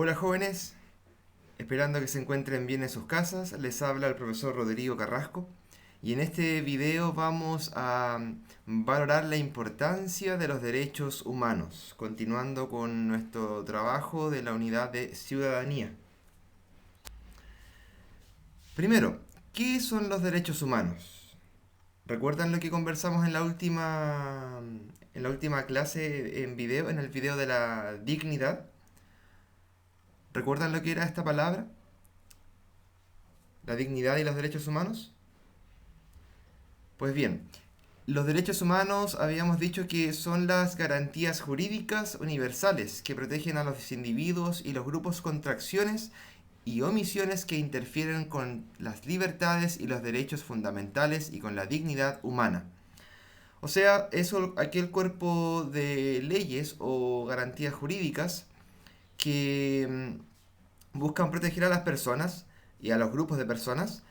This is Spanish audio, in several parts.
Hola jóvenes, esperando que se encuentren bien en sus casas, les habla el profesor Rodrigo Carrasco y en este video vamos a valorar la importancia de los derechos humanos, continuando con nuestro trabajo de la unidad de ciudadanía. Primero, ¿qué son los derechos humanos? ¿Recuerdan lo que conversamos en la última clase en video, en el video de la dignidad? ¿Recuerdan lo que era esta palabra? ¿La dignidad y los derechos humanos? Pues bien, los derechos humanos habíamos dicho que son las garantías jurídicas universales que protegen a los individuos y los grupos contra acciones y omisiones que interfieren con las libertades y los derechos fundamentales y con la dignidad humana. O sea, eso, aquel cuerpo de leyes o garantías jurídicas que buscan proteger a las personas y a los grupos de personas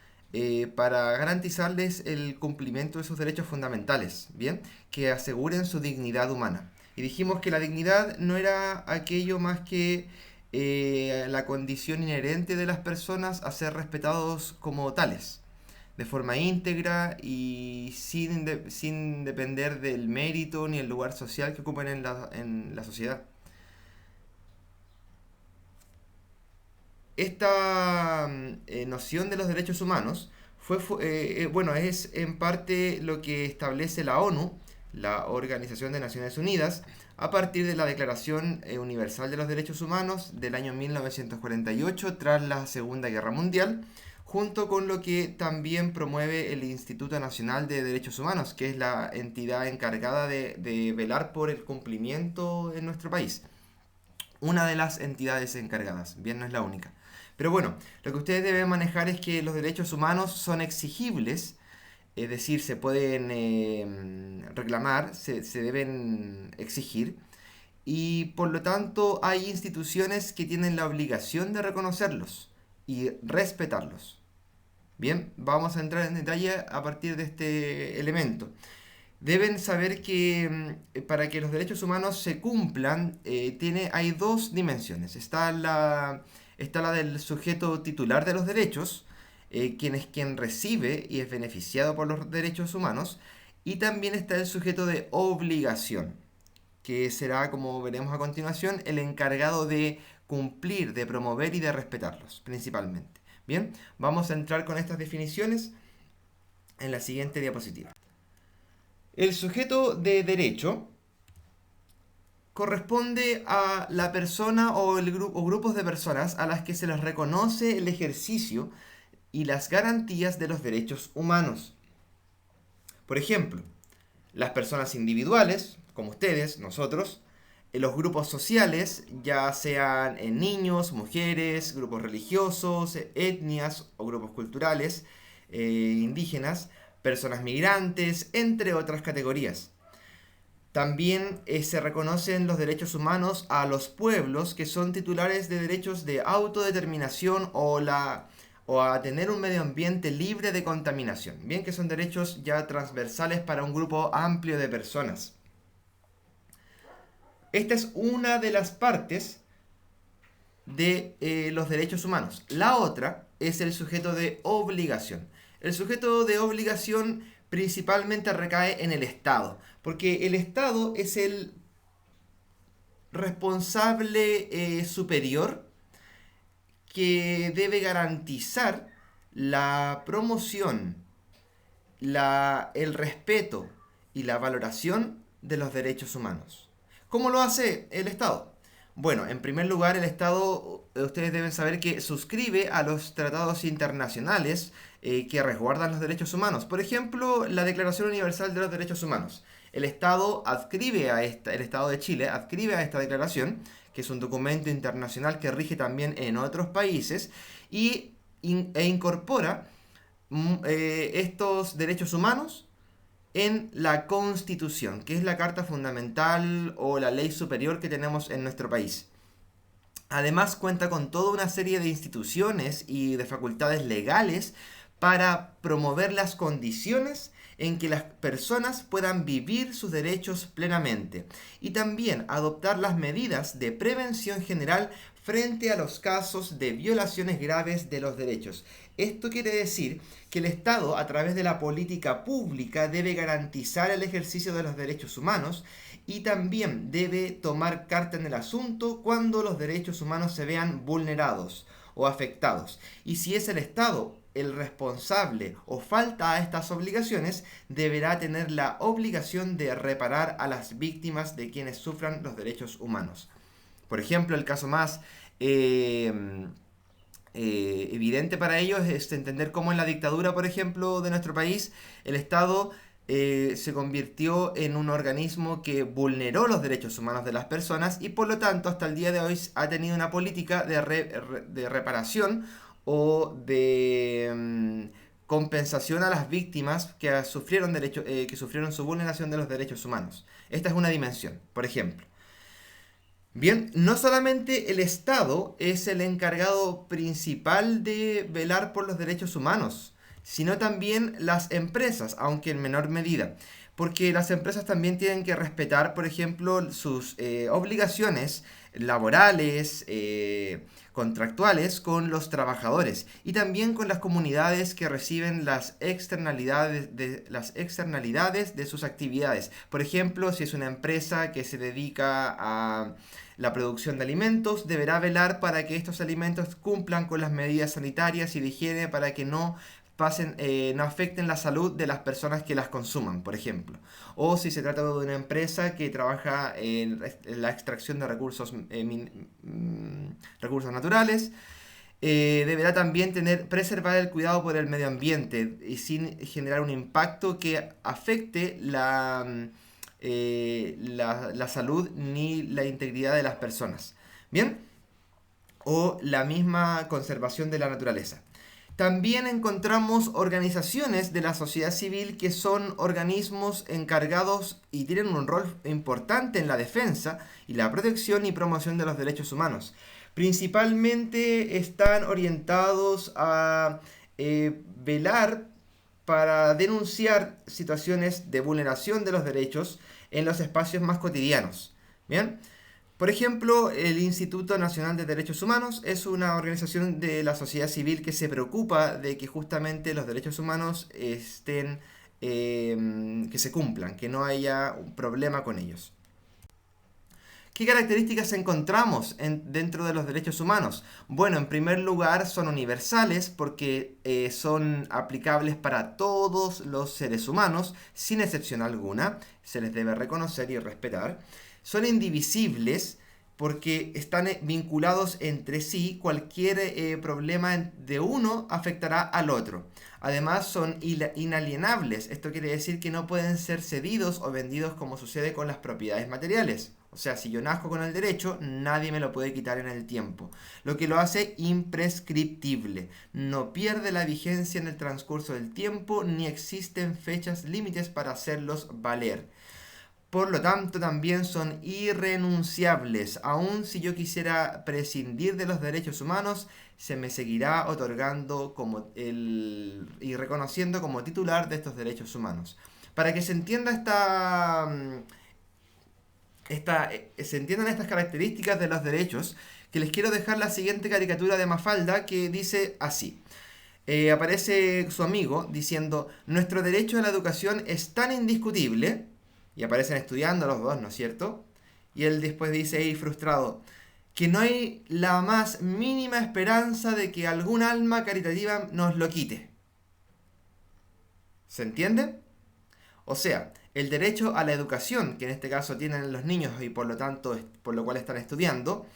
para garantizarles el cumplimiento de sus derechos fundamentales, ¿bien? Que aseguren su dignidad humana. Y dijimos que la dignidad no era aquello más que la condición inherente de las personas a ser respetados como tales, de forma íntegra y sin depender del mérito ni el lugar social que ocupen en la sociedad. Esta noción de los derechos humanos bueno, es en parte lo que establece la ONU, la Organización de Naciones Unidas, a partir de la Declaración Universal de los Derechos Humanos del año 1948, tras la Segunda Guerra Mundial, junto con lo que también promueve el Instituto Nacional de Derechos Humanos, que es la entidad encargada de velar por el cumplimiento en nuestro país. Una de las entidades encargadas, bien, no es la única. Pero bueno, lo que ustedes deben manejar es que los derechos humanos son exigibles, es decir, se pueden reclamar, se deben exigir, y por lo tanto hay instituciones que tienen la obligación de reconocerlos y respetarlos. Bien, vamos a entrar en detalle a partir de este elemento. Deben saber que para que los derechos humanos se cumplan, hay dos dimensiones. Está la del sujeto titular de los derechos, quien es quien recibe y es beneficiado por los derechos humanos, y también está el sujeto de obligación, que será, como veremos a continuación, el encargado de cumplir, de promover y de respetarlos, principalmente. Bien, vamos a entrar con estas definiciones en la siguiente diapositiva. El sujeto de derecho corresponde a la persona o grupos de personas a las que se les reconoce el ejercicio y las garantías de los derechos humanos. Por ejemplo, las personas individuales, como ustedes, nosotros, los grupos sociales, ya sean niños, mujeres, grupos religiosos, etnias o grupos culturales, indígenas, personas migrantes, entre otras categorías. También se reconocen los derechos humanos a los pueblos que son titulares de derechos de autodeterminación o a tener un medio ambiente libre de contaminación. Bien, que son derechos ya transversales para un grupo amplio de personas. Esta es una de las partes de los derechos humanos. La otra es el sujeto de obligación. El sujeto de obligación principalmente recae en el Estado, porque el Estado es el responsable superior que debe garantizar la promoción, el respeto y la valoración de los derechos humanos. ¿Cómo lo hace el Estado? Bueno, en primer lugar, el Estado, ustedes deben saber que suscribe a los tratados internacionales que resguardan los derechos humanos. Por ejemplo, la Declaración Universal de los Derechos Humanos. El Estado el Estado de Chile adscribe a esta declaración, que es un documento internacional que rige también en otros países, e incorpora estos derechos humanos en la Constitución, que es la carta fundamental o la ley superior que tenemos en nuestro país. Además, cuenta con toda una serie de instituciones y de facultades legales para promover las condiciones en que las personas puedan vivir sus derechos plenamente y también adoptar las medidas de prevención general frente a los casos de violaciones graves de los derechos. Esto quiere decir que el Estado, a través de la política pública, debe garantizar el ejercicio de los derechos humanos y también debe tomar carta en el asunto cuando los derechos humanos se vean vulnerados o afectados. Y si es el Estado el responsable o falta a estas obligaciones, deberá tener la obligación de reparar a las víctimas de quienes sufran los derechos humanos. Por ejemplo, el caso más evidente para ellos es entender cómo en la dictadura, por ejemplo, de nuestro país, el Estado se convirtió en un organismo que vulneró los derechos humanos de las personas y por lo tanto hasta el día de hoy ha tenido una política de reparación o de compensación a las víctimas que sufrieron su vulneración de los derechos humanos. Esta es una dimensión, por ejemplo. Bien, no solamente el Estado es el encargado principal de velar por los derechos humanos, sino también las empresas, aunque en menor medida. Porque las empresas también tienen que respetar, por ejemplo, sus obligaciones laborales, contractuales con los trabajadores y también con las comunidades que reciben las externalidades de sus actividades. Por ejemplo, si es una empresa que se dedica a la producción de alimentos, deberá velar para que estos alimentos cumplan con las medidas sanitarias y de higiene para que no no afecten la salud de las personas que las consuman, por ejemplo. O si se trata de una empresa que trabaja en la extracción de recursos naturales, deberá también preservar el cuidado por el medio ambiente y sin generar un impacto que afecte la salud ni la integridad de las personas. ¿Bien? O la misma conservación de la naturaleza. También encontramos organizaciones de la sociedad civil que son organismos encargados y tienen un rol importante en la defensa y la protección y promoción de los derechos humanos. Principalmente están orientados a velar para denunciar situaciones de vulneración de los derechos en los espacios más cotidianos. ¿Bien? Por ejemplo, el Instituto Nacional de Derechos Humanos es una organización de la sociedad civil que se preocupa de que justamente los derechos humanos que se cumplan, que no haya un problema con ellos. ¿Qué características encontramos dentro de los derechos humanos? Bueno, en primer lugar son universales porque son aplicables para todos los seres humanos, sin excepción alguna, se les debe reconocer y respetar. Son indivisibles porque están vinculados entre sí. Cualquier problema de uno afectará al otro. Además son inalienables. Esto quiere decir que no pueden ser cedidos o vendidos como sucede con las propiedades materiales. O sea, si yo nazco con el derecho, nadie me lo puede quitar en el tiempo. Lo que lo hace imprescriptible. No pierde la vigencia en el transcurso del tiempo ni existen fechas límites para hacerlos valer. Por lo tanto, también son irrenunciables. Aun si yo quisiera prescindir de los derechos humanos, se me seguirá otorgando y reconociendo como titular de estos derechos humanos. Para que se entienda se entiendan estas características de los derechos, que les quiero dejar la siguiente caricatura de Mafalda que dice así. Aparece su amigo diciendo: nuestro derecho a la educación es tan indiscutible. Y aparecen estudiando los dos, ¿no es cierto? Y él después dice ahí frustrado que no hay la más mínima esperanza de que algún alma caritativa nos lo quite. ¿Se entiende? O sea, el derecho a la educación, que en este caso tienen los niños y por lo tanto, por lo cual están estudiando,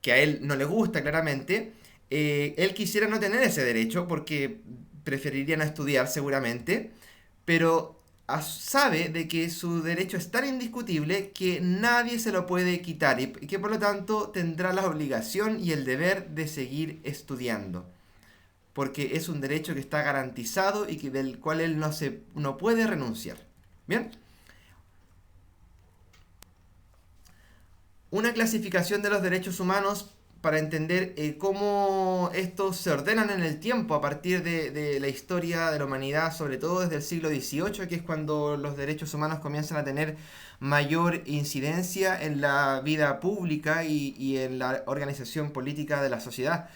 que a él no le gusta claramente, él quisiera no tener ese derecho porque preferiría no estudiar seguramente, pero sabe de que su derecho es tan indiscutible que nadie se lo puede quitar y que por lo tanto tendrá la obligación y el deber de seguir estudiando. Porque es un derecho que está garantizado y del cual él no puede renunciar. ¿Bien? Una clasificación de los derechos humanos para entender cómo estos se ordenan en el tiempo a partir de la historia de la humanidad, sobre todo desde el siglo XVIII, que es cuando los derechos humanos comienzan a tener mayor incidencia en la vida pública y en la organización política de la sociedad,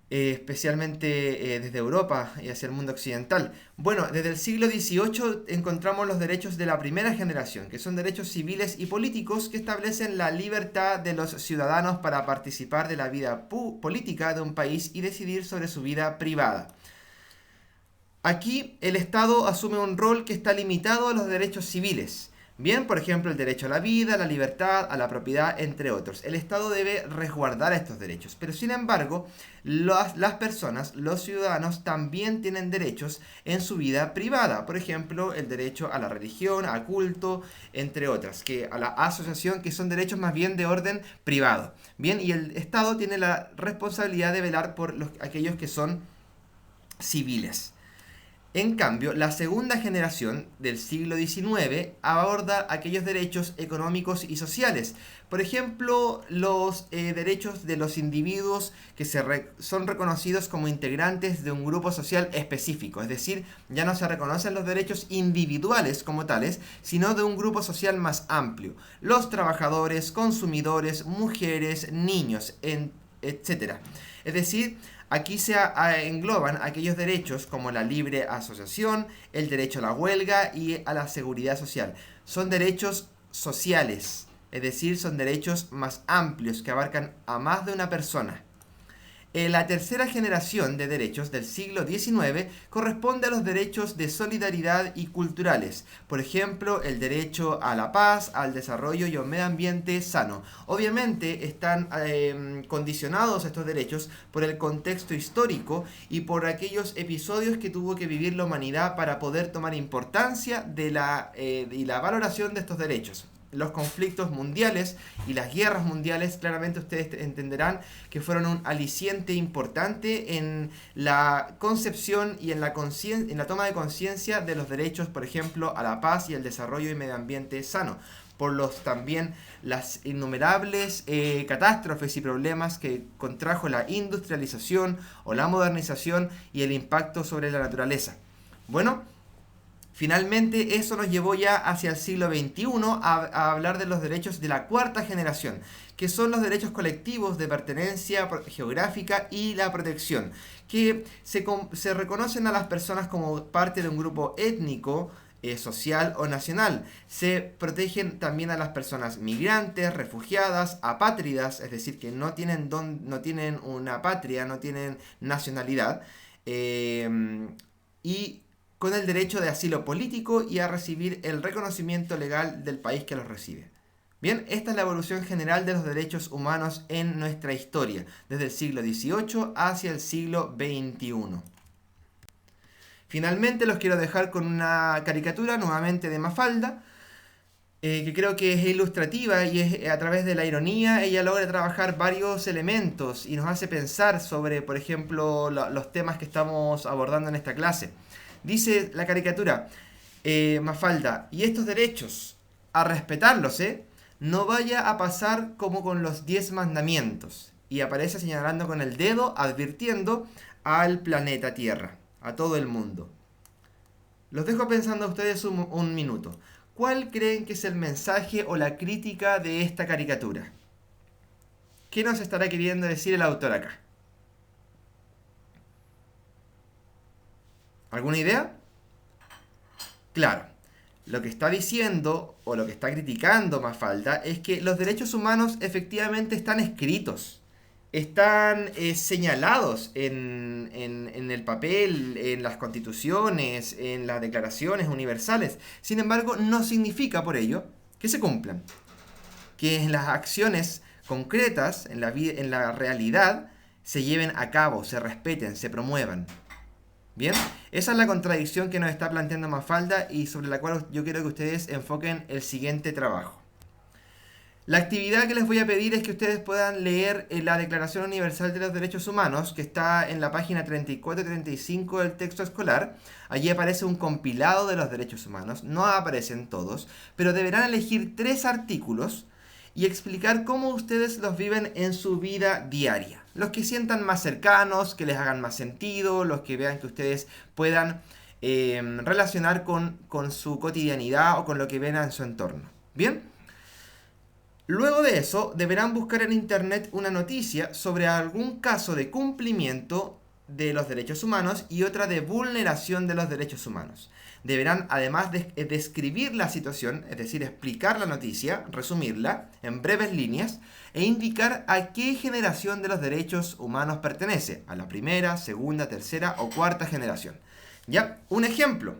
especialmente desde Europa y hacia el mundo occidental. Bueno, desde el siglo XVIII encontramos los derechos de la primera generación, que son derechos civiles y políticos que establecen la libertad de los ciudadanos para participar de la vida política de un país y decidir sobre su vida privada. Aquí el Estado asume un rol que está limitado a los derechos civiles. Bien, por ejemplo, el derecho a la vida, a la libertad, a la propiedad, entre otros. El Estado debe resguardar estos derechos, pero sin embargo, las personas, los ciudadanos, también tienen derechos en su vida privada. Por ejemplo, el derecho a la religión, a culto, entre otras, que a la asociación, que son derechos más bien de orden privado. Bien, y el Estado tiene la responsabilidad de velar por aquellos que son civiles. En cambio, la segunda generación del siglo XIX aborda aquellos derechos económicos y sociales. Por ejemplo, los derechos de los individuos que son reconocidos como integrantes de un grupo social específico. Es decir, ya no se reconocen los derechos individuales como tales, sino de un grupo social más amplio. Los trabajadores, consumidores, mujeres, niños, etc. Es decir, aquí se engloban aquellos derechos como la libre asociación, el derecho a la huelga y a la seguridad social. Son derechos sociales, es decir, son derechos más amplios que abarcan a más de una persona. La tercera generación de derechos del siglo XIX corresponde a los derechos de solidaridad y culturales, por ejemplo, el derecho a la paz, al desarrollo y a un medio ambiente sano. Obviamente están condicionados estos derechos por el contexto histórico y por aquellos episodios que tuvo que vivir la humanidad para poder tomar importancia y la valoración de estos derechos. Los conflictos mundiales y las guerras mundiales, claramente ustedes entenderán que fueron un aliciente importante en la concepción y en la toma de conciencia de los derechos, por ejemplo, a la paz y el desarrollo y medio ambiente sano, por también las innumerables catástrofes y problemas que contrajo la industrialización o la modernización y el impacto sobre la naturaleza. Bueno, finalmente, eso nos llevó ya hacia el siglo XXI a hablar de los derechos de la cuarta generación, que son los derechos colectivos de pertenencia geográfica y la protección, que se reconocen a las personas como parte de un grupo étnico, social o nacional. Se protegen también a las personas migrantes, refugiadas, apátridas, es decir, que no tienen una patria, no tienen nacionalidad, y con el derecho de asilo político y a recibir el reconocimiento legal del país que los recibe. Bien, esta es la evolución general de los derechos humanos en nuestra historia, desde el siglo XVIII hacia el siglo XXI. Finalmente los quiero dejar con una caricatura nuevamente de Mafalda, que creo que es ilustrativa y es a través de la ironía ella logra trabajar varios elementos y nos hace pensar sobre, por ejemplo, los temas que estamos abordando en esta clase. Dice la caricatura, Mafalda, y estos derechos, a respetarlos, no vaya a pasar como con los 10 mandamientos. Y aparece señalando con el dedo, advirtiendo al planeta Tierra, a todo el mundo. Los dejo pensando a ustedes un minuto. ¿Cuál creen que es el mensaje o la crítica de esta caricatura? ¿Qué nos estará queriendo decir el autor acá? ¿Alguna idea? Claro, lo que está diciendo o lo que está criticando Mafalda es que los derechos humanos efectivamente están escritos, están señalados en el papel, en las constituciones, en las declaraciones universales. Sin embargo, no significa por ello que se cumplan, que en las acciones concretas, en la realidad, se lleven a cabo, se respeten, se promuevan. Bien, esa es la contradicción que nos está planteando Mafalda y sobre la cual yo quiero que ustedes enfoquen el siguiente trabajo. La actividad que les voy a pedir es que ustedes puedan leer la Declaración Universal de los Derechos Humanos, que está en la página 34 y 35 del texto escolar. Allí aparece un compilado de los derechos humanos, no aparecen todos, pero deberán elegir 3 artículos y explicar cómo ustedes los viven en su vida diaria. Los que sientan más cercanos, que les hagan más sentido, los que vean que ustedes puedan relacionar con su cotidianidad o con lo que ven en su entorno. ¿Bien? Luego de eso, deberán buscar en internet una noticia sobre algún caso de cumplimiento de los derechos humanos y otra de vulneración de los derechos humanos. Deberán además describir la situación, es decir, explicar la noticia, resumirla en breves líneas e indicar a qué generación de los derechos humanos pertenece, a la primera, segunda, tercera o cuarta generación. Ya, un ejemplo.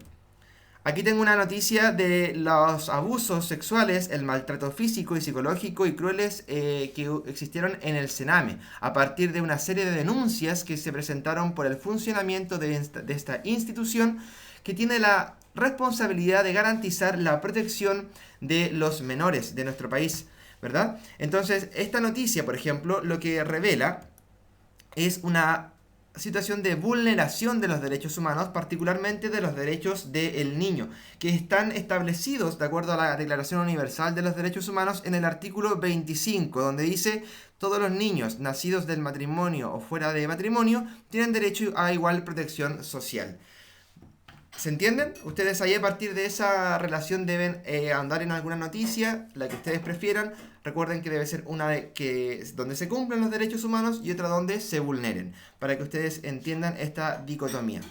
Aquí tengo una noticia de los abusos sexuales, el maltrato físico y psicológico y crueles que existieron en el Sename, a partir de una serie de denuncias que se presentaron por el funcionamiento de esta institución que tiene la responsabilidad de garantizar la protección de los menores de nuestro país, ¿verdad? Entonces, esta noticia, por ejemplo, lo que revela es una situación de vulneración de los derechos humanos, particularmente de los derechos del niño, que están establecidos de acuerdo a la Declaración Universal de los Derechos Humanos en el artículo 25, donde dice: todos los niños nacidos del matrimonio o fuera de matrimonio tienen derecho a igual protección social. ¿Se entienden? Ustedes ahí a partir de esa relación deben andar en alguna noticia, la que ustedes prefieran. Recuerden que debe ser una donde se cumplan los derechos humanos y otra donde se vulneren, para que ustedes entiendan esta dicotomía.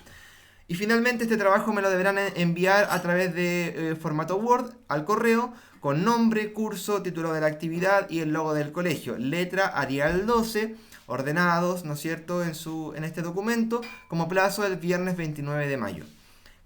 Y finalmente este trabajo me lo deberán enviar a través de formato Word al correo con nombre, curso, título de la actividad y el logo del colegio. Letra Arial 12, ordenados, ¿no es cierto?, en este documento, como plazo el viernes 29 de mayo.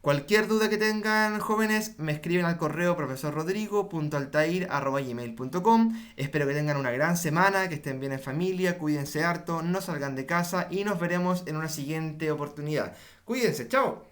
Cualquier duda que tengan, jóvenes, me escriben al correo profesorrodrigo.altair@gmail.com. Espero que tengan una gran semana, que estén bien en familia, cuídense harto, no salgan de casa y nos veremos en una siguiente oportunidad. Cuídense, chao.